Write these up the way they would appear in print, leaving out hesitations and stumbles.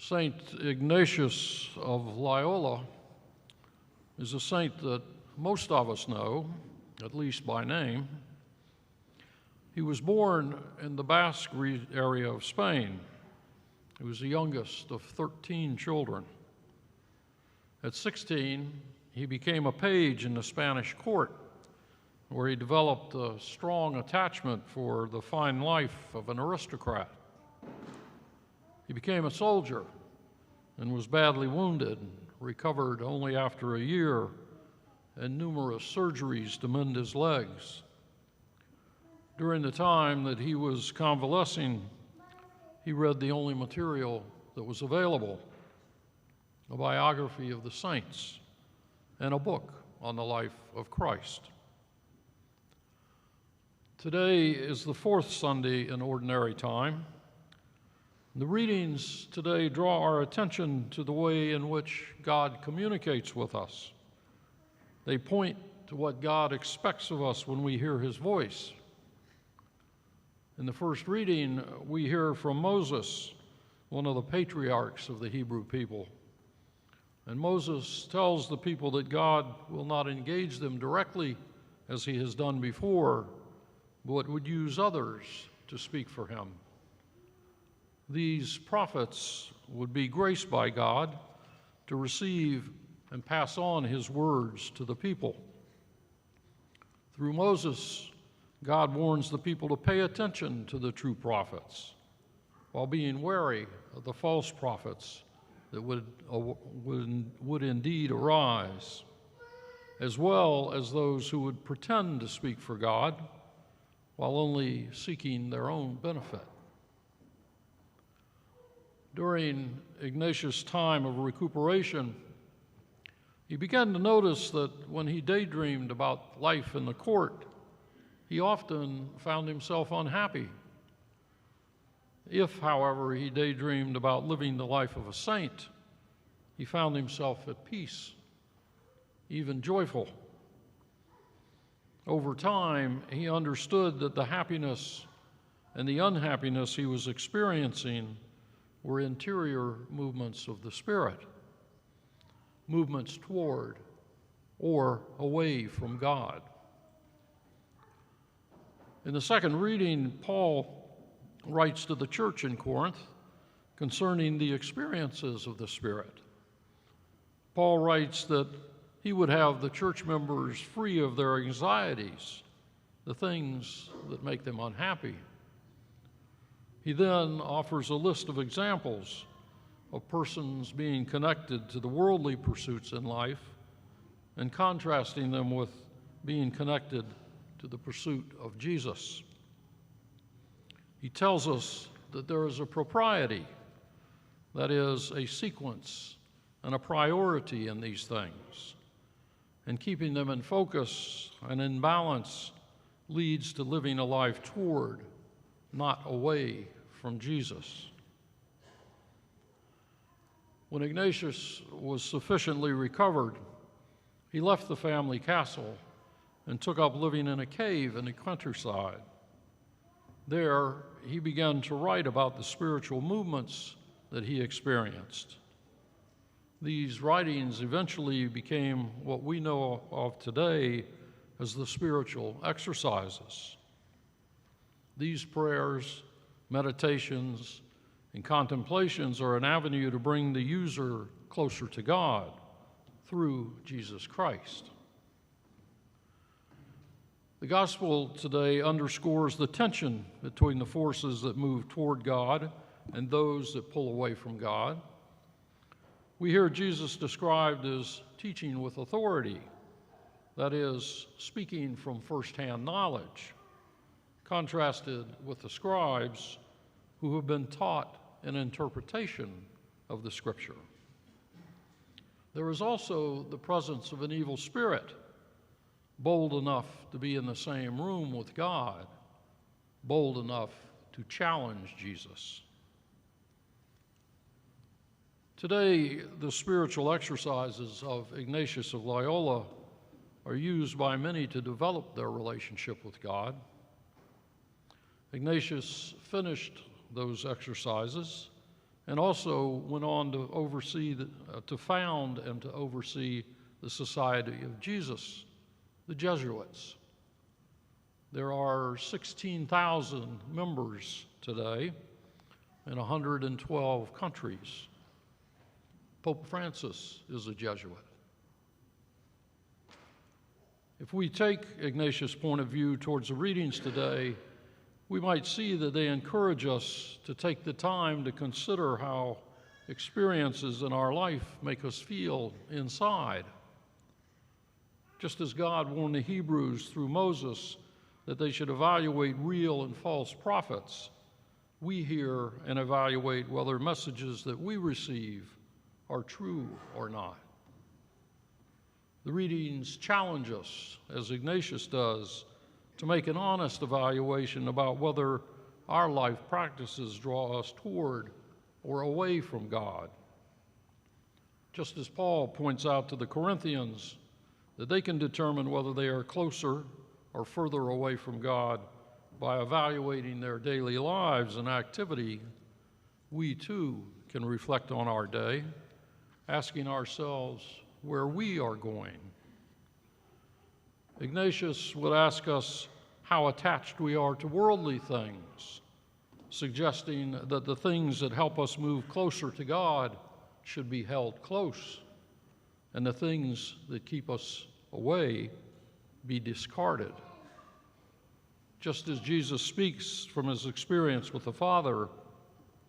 Saint Ignatius of Loyola is a saint that most of us know, at least by name. He was born in the Basque area of Spain. He was the youngest of 13 children. At 16, he became a page in the Spanish court, where he developed a strong attachment for the fine life of an aristocrat. He became a soldier and was badly wounded, recovered only after a year and numerous surgeries to mend his legs. During the time that he was convalescing, he read the only material that was available, a biography of the saints and a book on the life of Christ. Today is the fourth Sunday in Ordinary Time. The readings today draw our attention to the way in which God communicates with us. They point to what God expects of us when we hear his voice. In the first reading, we hear from Moses, one of the patriarchs of the Hebrew people. And Moses tells the people that God will not engage them directly as he has done before, but would use others to speak for him. These prophets would be graced by God to receive and pass on his words to the people. Through Moses, God warns the people to pay attention to the true prophets, while being wary of the false prophets that would indeed arise, as well as those who would pretend to speak for God while only seeking their own benefit. During Ignatius' time of recuperation, he began to notice that when he daydreamed about life in the court, he often found himself unhappy. If, however, he daydreamed about living the life of a saint, he found himself at peace, even joyful. Over time, he understood that the happiness and the unhappiness he was experiencing were interior movements of the Spirit, movements toward or away from God. In the second reading, Paul writes to the church in Corinth concerning the experiences of the Spirit. Paul writes that he would have the church members free of their anxieties, the things that make them unhappy. He then offers a list of examples of persons being connected to the worldly pursuits in life and contrasting them with being connected to the pursuit of Jesus. He tells us that there is a propriety, that is, a sequence and a priority in these things, and keeping them in focus and in balance leads to living a life toward, not away from Jesus. When Ignatius was sufficiently recovered, he left the family castle and took up living in a cave in the countryside. There, he began to write about the spiritual movements that he experienced. These writings eventually became what we know of today as the spiritual exercises. These prayers, meditations, and contemplations are an avenue to bring the user closer to God through Jesus Christ. The gospel today underscores the tension between the forces that move toward God and those that pull away from God. We hear Jesus described as teaching with authority, that is, speaking from firsthand knowledge, contrasted with the scribes who have been taught an interpretation of the Scripture. There is also the presence of an evil spirit, bold enough to be in the same room with God, bold enough to challenge Jesus. Today, the spiritual exercises of Ignatius of Loyola are used by many to develop their relationship with God. Ignatius finished those exercises and also went on to found and to oversee the Society of Jesus, the Jesuits. There are 16,000 members today in 112 countries. Pope Francis is a Jesuit. If we take Ignatius' point of view towards the readings today, we might see that they encourage us to take the time to consider how experiences in our life make us feel inside. Just as God warned the Hebrews through Moses that they should evaluate real and false prophets, we hear and evaluate whether messages that we receive are true or not. The readings challenge us, as Ignatius does, to make an honest evaluation about whether our life practices draw us toward or away from God. Just as Paul points out to the Corinthians that they can determine whether they are closer or further away from God by evaluating their daily lives and activity, we too can reflect on our day, asking ourselves where we are going. Ignatius would ask us how attached we are to worldly things, suggesting that the things that help us move closer to God should be held close, and the things that keep us away be discarded. Just as Jesus speaks from his experience with the Father,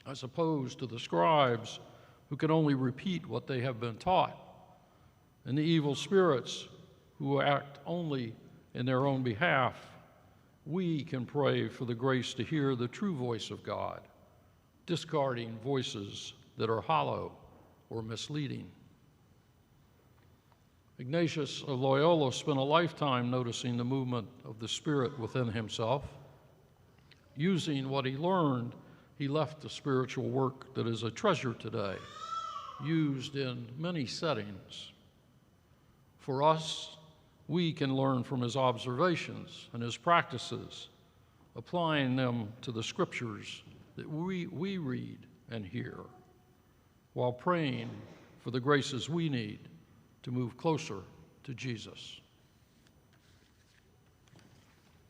as opposed to the scribes who can only repeat what they have been taught, and the evil spirits who act only in their own behalf, we can pray for the grace to hear the true voice of God, discarding voices that are hollow or misleading. Ignatius of Loyola spent a lifetime noticing the movement of the Spirit within himself. Using what he learned, he left a spiritual work that is a treasure today, used in many settings. For us, we can learn from his observations and his practices, applying them to the scriptures that we read and hear, while praying for the graces we need to move closer to Jesus.